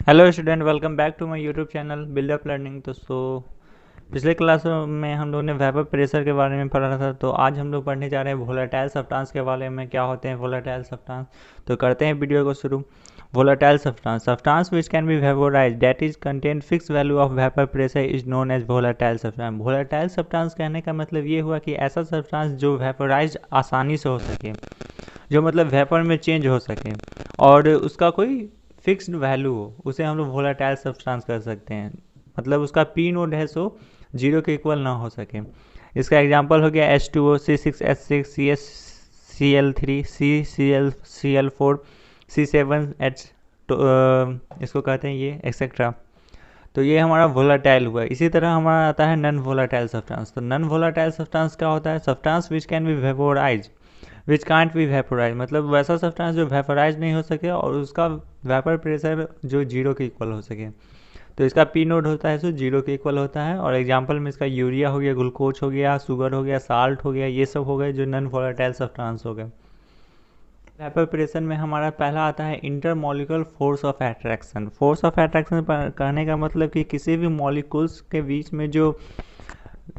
Hello student, welcome back to my YouTube channel build up learning. तो पिछले class में हम लोग ने वेपर प्रेशर के बारे में पढ़ा था। तो आज हम लोग पढ़ने जा रहे हैं वोलेटाइल सब्सटेंस के बारे में, क्या होते हैं वोलेटाइल सब्सटेंस। तो करते हैं वीडियो को शुरू। Volatile substance which can be vaporized that is contain fix value of vapour pressure is known as volatile substance. Volatile substance कहने का मतलब ये हुआ कि ऐसा सब्सटेंस जो वेपोराइज आसानी से हो सके, जो मतलब वेपर में चेंज हो सके और उसका कोई फिक्स्ड वैल्यू हो, उसे हम लोग वोलेटाइल सब्सटेंस कर सकते हैं। मतलब उसका पी नोड है सो जीरो के इक्वल ना हो सके। इसका एग्जांपल हो गया H2O, C6H6, CsCl3, CCl4, C7H, तो इसको कहते हैं ये एक्सेट्रा। तो ये हमारा वोलाटाइल हुआ। इसी तरह हमारा आता है नॉन वोलाटाइल सब्सटेंस। तो नॉन वोलाटाइल सब्सटेंस क्या होता है? Substance which can B vaporise which can't be vaporise, मतलब वैसा सब्सटेंस जो वेपोराइज नहीं हो सके और उसका वेपर प्रेशर जो जीरो के इक्वल हो सके। तो इसका पी नोड होता है सो जीरो के इक्वल होता है। और एग्जांपल में इसका यूरिया हो गया, ग्लूकोज हो गया, शुगर हो गया, साल्ट हो गया, ये सब हो गए जो नॉन वोलाटाइल सब्सटेंस हो गए। वेपर प्रेशर में हमारा पहला आता है intermolecular force of attraction. Force of attraction कहने का मतलब कि किसी भी मॉलिक्यूल्स के बीच में जो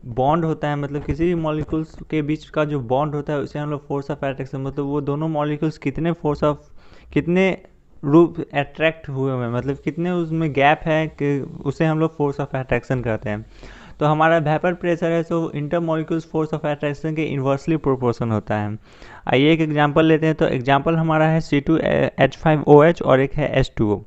बॉन्ड होता है, मतलब किसी भी मॉलिक्यूल्स के बीच का जो बॉन्ड होता है उसे हम लोग फोर्स ऑफ अट्रैक्शन, मतलब वो दोनों मॉलिक्यूल्स कितने रूप अट्रैक्ट हुए हुए हैं, मतलब कितने उसमें गैप है कि उसे हम लोग फोर्स ऑफ अट्रैक्शन कहते हैं। तो हमारा वेपर प्रेशर है तो inter molecules force of attraction के इन्वर्सली प्रोपोर्शन होता है। आइए एक एग्जांपल लेते हैं। तो एग्जांपल हमारा है C2H5OH और एक है H2O।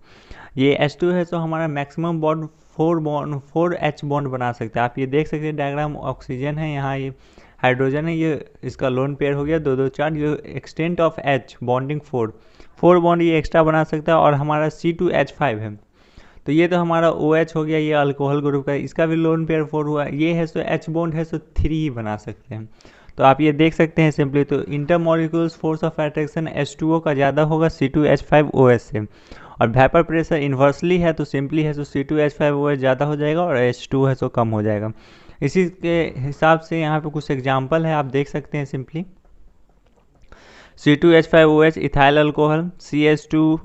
ये H2 है तो हमारा maximum bond four H bond बना सकते हैं। आप ये देख सकते हैं डायग्राम, ऑक्सीजन है यहाँ, ये हाइड्रोजन है, ये इसका लोन पेयर हो गया 2 2 4, ये extent of H bonding four bond ये एक्स्ट्रा बना सकता है। और हमारा C2H5 है तो ये तो हमारा OH हो गया, ये अल्कोहल ग्रुप का, इसका भी लोन पेयर 4 हुआ। ये है सो एच बॉन्ड है सो 3 ही बना सकते हैं। तो आप ये देख सकते हैं सिंपली। तो इंटरमॉलिक्यूल्स फोर्स ऑफ अट्रैक्शन H2O का ज़्यादा होगा C2H5OH से, और वेपर प्रेशर इन्वर्सली है तो सिंपली है तो C2H5OH ज़्यादा हो जाएगा और H2 है तो कम हो जाएगा। इसी के हिसाब से यहाँ पे कुछ एग्जांपल है, आप देख सकते हैं simply. C2H5OH ethyl alcohol, CH2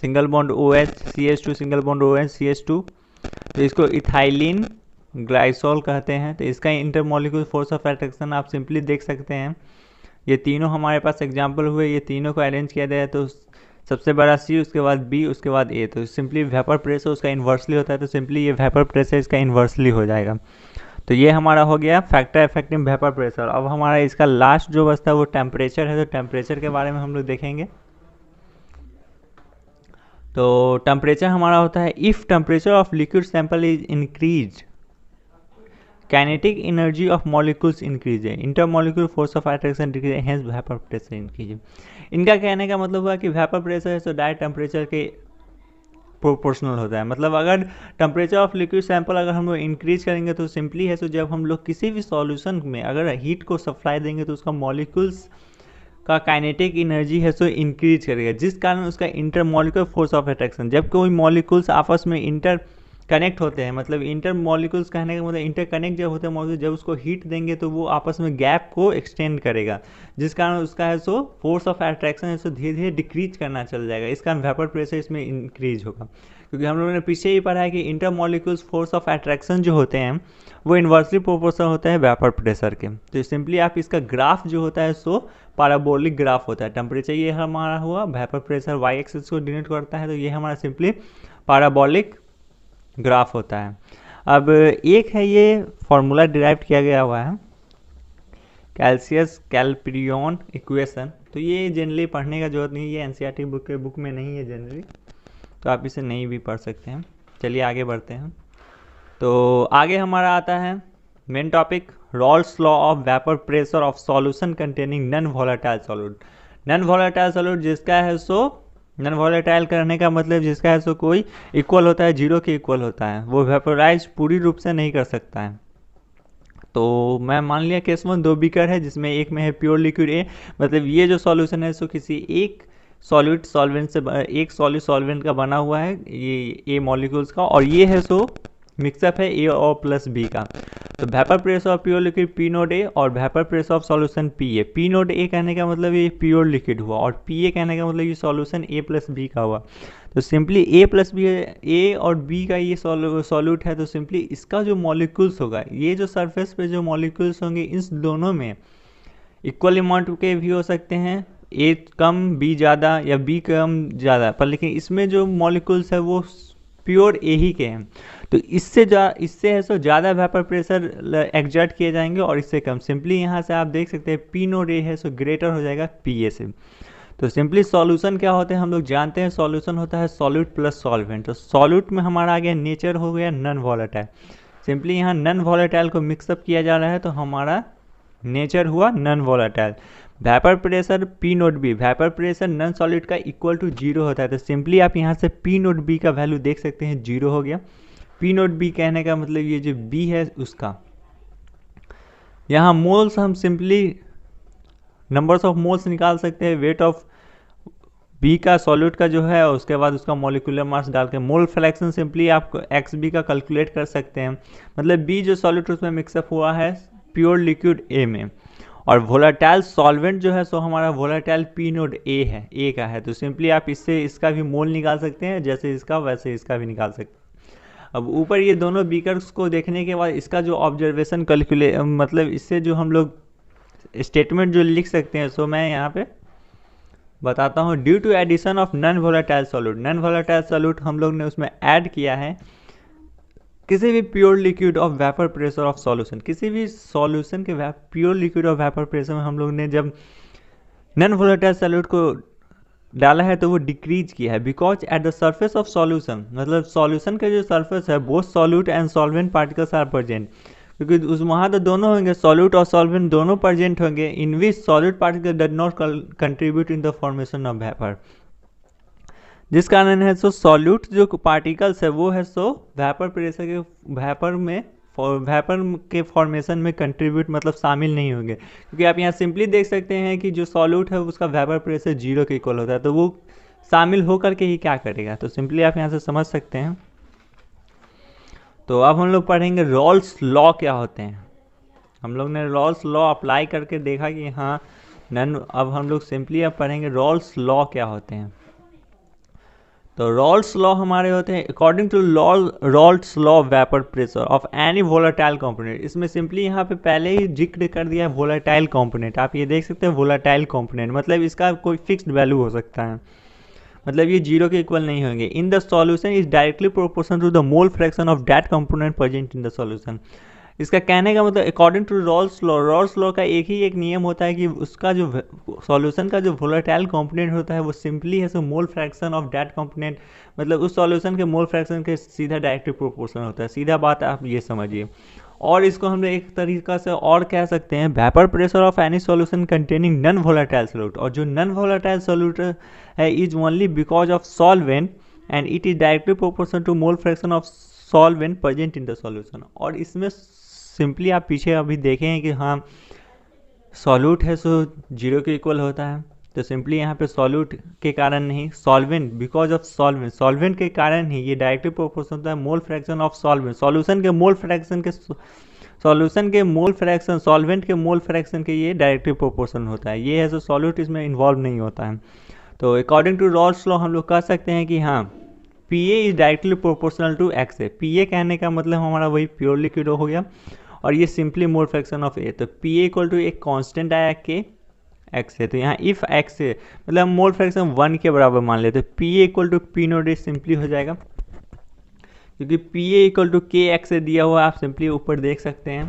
single bond OH, CH2 single bond OH, CH2, तो इसको इथाइलिन ग्लाइसोल कहते हैं। तो इसका इंटरमॉलिक्यूल फोर्स ऑफ अट्रैक्शन आप सिंपली देख सकते हैं। ये तीनों हमारे पास एग्जांपल हुए, ये तीनों को अरेंज किया जाए तो सबसे बड़ा C, उसके बाद B, उसके बाद A। तो सिंपली वेपर प्रेशर उसका इन्वर्सली होता है तो सिंपली ये वेपर प्रेशर इसका इन्वर्सली हो जाएगा। तो ये हमारा हो गया फैक्टर इफेक्टिव वेपर प्रेशर। अब हमारा इसका लास्ट जो बचता है वो टेम्परेचर है। तो टेम्परेचर के बारे में हम लोग देखेंगे। तो टेम्परेचर हमारा होता है if temperature of liquid sample is increase, kinetic energy of molecules increase है, intermolecular force of attraction decrease, hence vapour pressure increase. इनका कहने का मतलब हुआ कि वेपर प्रेशर है तो डायरेक्ट टेम्परेचर के प्रोपोर्शनल होता है। मतलब अगर टेम्परेचर ऑफ लिक्विड सैंपल अगर हम लोग इंक्रीज करेंगे तो सिंपली है तो जब हम लोग किसी भी सॉल्यूशन में अगर हीट को सप्लाई देंगे तो उसका मॉलिक्यूल्स का काइनेटिक एनर्जी है सो इंक्रीज करेगा, जिस कारण उसका इंटरमॉलिक्यूलर फोर्स ऑफ अट्रैक्शन, जब कोई मॉलिक्यूल्स आपस में इंटर कनेक्ट होते हैं, मतलब इंटर मॉलिक्यूल्स कहने का मतलब इंटर कनेक्ट जब होते हैं मॉलिक्यूल, जब उसको हीट देंगे तो वो आपस में गैप को एक्सटेंड करेगा, जिस कारण उसका है सो फोर्स ऑफ अट्रैक्शन है सो धीरे धीरे डिक्रीज करना चल जाएगा। इस कारण वेपर प्रेशर इसमें इंक्रीज होगा। क्योंकि हम लोगों ने पीछे ही पढ़ा है कि inter molecules force of attraction जो होते हैं वो इन्वर्सली प्रोपोर्शनल होता है वेपर प्रेशर के। तो सिंपली आप इसका ग्राफ जो होता है सो पैराबोलिक ग्राफ होता है। टेम्परेचर ये हमारा हुआ, वेपर प्रेशर वाई एक्सिस को डिनोट करता है, तो ये हमारा सिंपली पैराबोलिक ग्राफ होता है। अब एक है ये फॉर्मूला डिराइव किया गया हुआ है कैल्सियस कैल्पिरियन इक्वेशन। तो ये जनरली पढ़ने का जरूरत नहीं है, ये एनसीईआरटी बुक में नहीं है जनरली, तो आप इसे नहीं भी पढ़ सकते हैं। चलिए आगे बढ़ते हैं। तो आगे हमारा आता है main topic, Rawls law of vapour pressure of solution containing non volatile solute. Non volatile solute जिसका है सो, नॉन वोलेटाइल करने का मतलब जिसका है सो कोई इक्वल होता है, जीरो के इक्वल होता है, वो वेपोराइज पूरी रूप से नहीं कर सकता है। तो मैं मान लिया केस में 2 बीकर है जिसमें एक में है प्योर लिक्विड A, मतलब ये जो सॉल्यूशन है सो किसी एक सॉल्यूट सॉल्वेंट से, एक सॉल्यूट सॉल्वेंट का बना हुआ है, ये A मॉलिक्यूल्स का, और ये है सो मिक्सअप है A और प्लस B का। तो vapour pressure of pure liquid P node A और vapour pressure of solution PA। P node A कहने का मतलब ये प्योर लिक्विड हुआ और PA कहने का मतलब ये सॉल्यूशन A प्लस B का हुआ। तो सिंपली ए प्लस बी है, ए और बी का ये सॉल्यूट है, तो सिंपली इसका जो मॉलिक्यूल्स होगा, ये जो सरफेस पे जो मॉलिक्यूल्स होंगे इस दोनों में इक्वल अमाउंट के भी हो सकते हैं, ए कम बी ज़्यादा या बी कम ज़्यादा, पर लेकिन इसमें जो मॉलिक्यूल्स है वो प्योर ए ही के हैं। तो इससे है सो ज़्यादा वेपर प्रेशर एग्जर्ट किए जाएंगे और इससे कम। सिंपली यहाँ से आप देख सकते हैं पी नोड ए है सो ग्रेटर हो जाएगा पी ए से। तो सिंपली सॉल्यूशन क्या होते हैं हम लोग जानते हैं, सॉल्यूशन होता है सॉल्यूट प्लस सॉल्वेंट। तो सॉल्यूट में हमारा आ गया नेचर हो गया नॉन वॉलेटाइल। सिंपली यहाँ नॉन वॉलेटाइल को मिक्सअप किया जा रहा है तो हमारा नेचर हुआ non volatile. Vapour pressure P not B, vapour pressure non solid का इक्वल टू 0 होता है। तो सिंपली आप यहाँ से पी नोट बी का वैल्यू देख सकते हैं 0 हो गया। पी नोट बी कहने का मतलब ये जो बी है उसका, यहाँ मोल्स हम सिंपली नंबर्स ऑफ मोल्स निकाल सकते हैं, वेट ऑफ बी का सॉल्यूट का जो है, उसके बाद उसका मॉलिक्यूलर मास डाल के मोल फ्रैक्शन सिंपली आप एक्स बी का कैलकुलेट कर सकते हैं। मतलब बी जो सॉल्यूट उसमें मिक्सअप हुआ है प्योर लिक्विड ए में, और वोलाटाइल सॉल्वेंट जो है सो हमारा वोलाटाइल पी नोड ए है, ए का है। तो सिंपली आप इससे इसका भी मोल निकाल सकते हैं, जैसे इसका वैसे इसका भी निकाल सकते हैं। अब ऊपर ये दोनों बीकर्स को देखने के बाद इसका जो ऑब्जर्वेशन मतलब इससे जो हम लोग स्टेटमेंट जो लिख सकते हैं, सो मैं यहाँ पे बताता हूँ। Due to addition of non volatile solute, non volatile solute हम लोग ने उसमें ऐड किया है किसी भी pure liquid of vapour pressure of solution, किसी भी सॉल्यूशन के pure liquid of vapour pressure में हम लोग ने जब नॉन वोलेटाइल सॉल्यूट को डाला है तो वो डिक्रीज किया है। Because at the surface of solution, मतलब सॉल्यूशन का जो सरफेस है both solute and solvent particles are present, क्योंकि उस वहाँ तो दोनों होंगे, सॉल्यूट और सॉल्वेंट दोनों प्रेजेंट होंगे, in which solute particle does not contribute in the formation of vapour. जिस कारण है सो सॉल्यूट जो पार्टिकल्स है वो है सो वेपर प्रेशर के वेपर के फॉर्मेशन में कंट्रीब्यूट मतलब शामिल नहीं होंगे, क्योंकि आप यहाँ सिंपली देख सकते हैं कि जो सॉल्यूट है उसका वेपर प्रेशर 0 के इक्वल होता है, तो वो शामिल होकर के ही क्या करेगा। तो सिंपली आप यहाँ से समझ सकते हैं। तो अब हम लोग पढ़ेंगे रॉल्स लॉ क्या होते हैं। हम लोग ने रॉल्स लॉ अप्लाई करके देखा कि हाँ अब हम लोग सिंपली अब पढ़ेंगे रॉल्स लॉ क्या होते हैं। तो रॉल्स लॉ हमारे होते हैं according to Raoult's law of vapour pressure of any volatile component. इसमें सिंपली यहाँ पे पहले ही जिक्र कर दिया है वोलाटाइल कंपोनेंट। आप ये देख सकते हैं वोलाटाइल कंपोनेंट मतलब इसका कोई फिक्स्ड वैल्यू हो सकता है, मतलब ये 0 के इक्वल नहीं होंगे। In the solution is directly proportional to the mole fraction of that component present in the solution. इसका कहने का मतलब अकॉर्डिंग टू रॉल्स लॉ का एक नियम होता है कि उसका जो सॉल्यूशन का जो वोलेटाइल कंपोनेंट होता है वो सिंपली है so mole fraction of that component, मतलब उस सॉल्यूशन के मोल फ्रैक्शन के सीधा डायरेक्टली प्रोपोर्शनल होता है। सीधा बात आप ये समझिए। और इसको हम एक तरीका से और कह सकते हैं vapour pressure of any solution containing non volatile solute, और जो नॉन वोलेटाइल सॉल्यूट है is only because of solvent and it is directly proportional to mole fraction of solvent present in the solution. और इसमें simply आप पीछे अभी देखें कि हाँ सॉल्यूट है सो 0 के इक्वल होता है, तो सिंपली यहाँ पे सॉल्यूट के कारण नहीं, सॉल्वेंट बिकॉज ऑफ सॉल्वेंट के कारण ही ये डायरेक्टली प्रोपोर्शनल होता है mole fraction of solvent, solution के मोल फ्रैक्शन सॉल्वेंट के मोल फ्रैक्शन के ये डायरेक्टली प्रोपोर्शनल होता है। ये है सो सॉल्यूट इसमें इन्वॉल्व नहीं होता है। तो अकॉर्डिंग टू रॉल्स लॉ हम लोग कह सकते हैं कि हाँ P A is directly proportional to X A. P A कहने का मतलब हमारा वही प्योर लिक्विड हो गया, और ये सिंपली मोल फ्रैक्शन ऑफ ए। तो पी ए इक्वल टू एक कांस्टेंट आया के एक्स है, तो यहाँ इफ एक्स है मतलब मोल फ्रैक्शन 1 के बराबर मान लेते, तो P A equal to P note A simply हो जाएगा, क्योंकि P A equal to K X से दिया हुआ आप सिंपली ऊपर देख सकते हैं।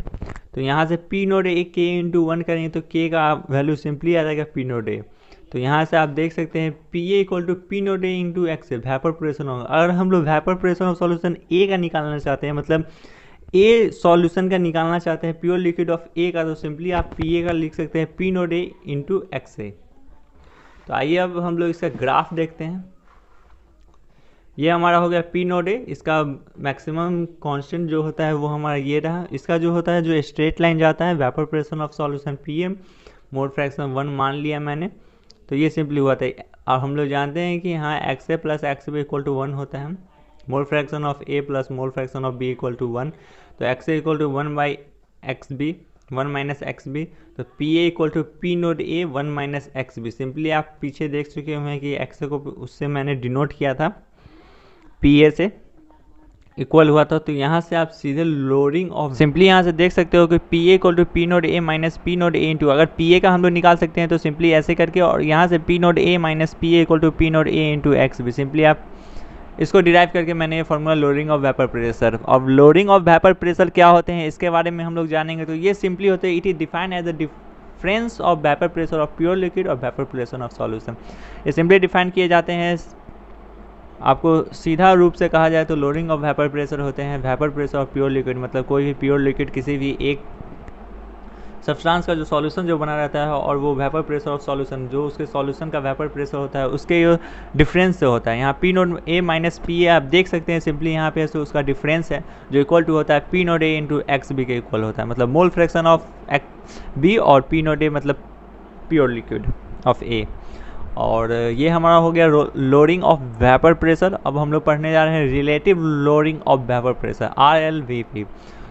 तो यहाँ से पी नोट ए के इंटू 1 करेंगे तो के का वैल्यू सिंपली आ जाएगा पी नोट ए। तो यहाँ से आप देख सकते हैं P A equal to P note A into X है, वेपर प्रेशर होगा। अगर हम लोग vapour pressure of solution A का निकालना चाहते हैं, मतलब ए सॉल्यूशन का निकालना चाहते हैं प्योर लिक्विड ऑफ ए का, तो सिंपली आप पी ए का लिख सकते हैं P note A into x ए। तो आइए अब हम लोग इसका ग्राफ देखते हैं। ये हमारा हो गया पी नोट ए, इसका मैक्सिमम कांस्टेंट जो होता है वो हमारा ये रहा। इसका जो होता है जो स्ट्रेट लाइन जाता है vapour pressure of solution P M, mole fraction 1 मान लिया मैंने, तो ये सिंपली हुआ था। अब हम लोग जानते हैं कि हाँ X A plus X B equal to 1 होता है, mole fraction of A plus mole fraction of B equal to 1, तो X A equal to 1 by X B 1 minus X B, तो P A equal to P note A 1 minus X B. Simply आप पीछे देख चुके हैं कि x को उससे मैंने डिनोट किया था, पी ए से इक्वल हुआ था। तो यहाँ से आप सीधे लोडिंग ऑफ सिंपली यहाँ से देख सकते हो कि P A equal to P nought A minus P nought A into, अगर पी ए का हम लोग निकाल सकते हैं तो सिंपली ऐसे करके, और यहाँ से P nought A minus P A equal to P nought A into X भी सिंपली आप इसको डिराइव करके मैंने ये formula lowering of vapour pressure. अब लोडिंग ऑफ वेपर प्रेशर क्या होते हैं इसके बारे में हम लोग जानेंगे। तो ये सिंपली होते हैं, it is defined as the difference of vapour pressure of pure liquid और वेपर प्रेशर ऑफ सॉल्यूशन। ये सिंपली डिफाइन किए जाते हैं। आपको सीधा रूप से कहा जाए तो लोडिंग ऑफ वेपर प्रेशर होते हैं vapour pressure of pure liquid, मतलब कोई भी प्योर लिक्विड किसी भी एक सब्सटेंस का जो सॉल्यूशन जो बना रहता है, और वो वेपर प्रेशर ऑफ सॉल्यूशन जो उसके सॉल्यूशन का वेपर प्रेशर होता है उसके डिफरेंस से होता है। यहाँ P nought A minus P ए आप देख सकते हैं सिंपली यहाँ पे, तो उसका डिफरेंस है जो इक्वल टू होता है P nought A into X B के इक्वल होता है, मतलब मोल फ्रैक्शन ऑफ बी और पी नोड ए मतलब प्योर लिक्विड ऑफ ए। और ये हमारा हो गया लोडिंग ऑफ वेपर प्रेशर। अब हम लोग पढ़ने जा रहे हैं relative loading of vapour pressure RLVP।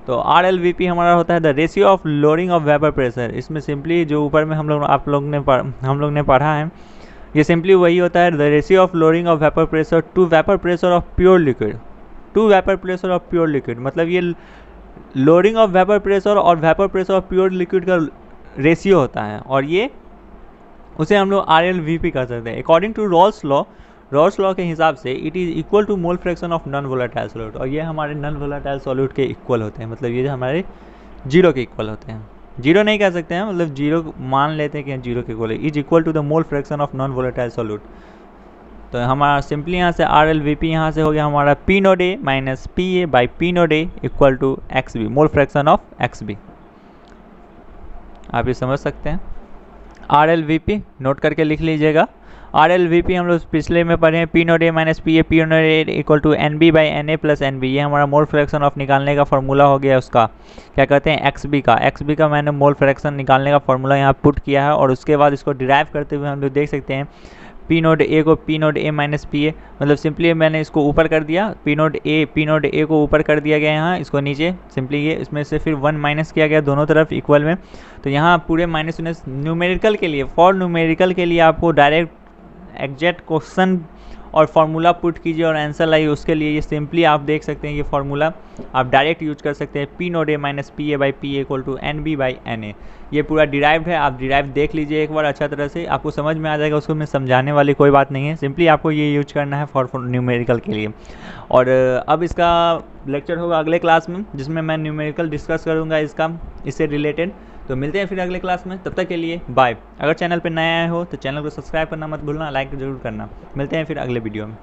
तो RLVP हमारा होता है the ratio of lowering of vapour pressure. इसमें सिंपली जो ऊपर में हम लोग ने पढ़ा है, ये सिंपली वही होता है the ratio of lowering of vapour pressure to vapour pressure of pure liquid, to vapour pressure of pure liquid, मतलब ये लोडिंग ऑफ वेपर प्रेशर और vapour pressure of pure liquid का रेशियो होता है, और ये उसे हम लोग RLVP कर सकते हैं। अकॉर्डिंग टू रॉल्स लॉ के हिसाब से it is equal to mole fraction of non volatile solute, और ये हमारे नॉन वोलेटाइल सॉल्यूट के इक्वल होते हैं, मतलब ये हमारे जीरो के इक्वल होते हैं। जीरो नहीं कह सकते हैं, मतलब जीरो मान लेते हैं कि जीरो के इक्वल है, is equal to the mole fraction of non volatile solute. तो हमारा सिंपली यहाँ से RLVP यहाँ से हो गया हमारा P nought A minus P A by P nought A equal to X B, mole fraction of X B. आप ये समझ सकते हैं। RLVP नोट करके लिख लीजिएगा। RLVP हम लोग पिछले में पढ़े हैं P nought A minus P A nought A equal to N B by N A plus N B. ये हमारा मोल फ्रैक्शन ऑफ निकालने का फार्मूला हो गया, उसका क्या कहते हैं एक्स बी का मैंने मोल फ्रैक्शन निकालने का फार्मूला यहाँ पुट किया है, और उसके बाद इसको डिराइव करते हुए हम लोग देख सकते हैं पी नोड ए को P nought A minus P ए, मतलब सिंपली मैंने इसको ऊपर कर दिया, पी नोड ए को ऊपर कर दिया गया यहाँ, इसको नीचे सिंपली ये इसमें से फिर 1 माइनस किया गया दोनों तरफ इक्वल में। तो यहाँ पूरे माइनस न्यूमेरिकल के लिए, फॉर न्यूमेरिकल के लिए आपको डायरेक्ट एग्जैक्ट क्वेश्चन और फार्मूला पुट कीजिए और आंसर लाइए, उसके लिए ये सिंपली आप देख सकते हैं ये फार्मूला आप डायरेक्ट यूज कर सकते हैं, P nought A minus P A by P A equal to N B by N A. ये पूरा डिराइव्ड है, आप डिराइव देख लीजिए एक बार अच्छा तरह से, आपको समझ में आ जाएगा, उसको मैं समझाने वाली कोई बात नहीं है, सिंपली आपको ये यूज करना है फॉर न्यूमेरिकल के लिए। और अब इसका लेक्चर होगा अगले क्लास में, जिसमें मैं न्यूमेरिकल डिस्कस करूँगा इससे रिलेटेड। तो मिलते हैं फिर अगले क्लास में, तब तक के लिए बाय। अगर चैनल पर नया आए हो तो चैनल को सब्सक्राइब करना मत भूलना, लाइक जरूर करना। मिलते हैं फिर अगले वीडियो में।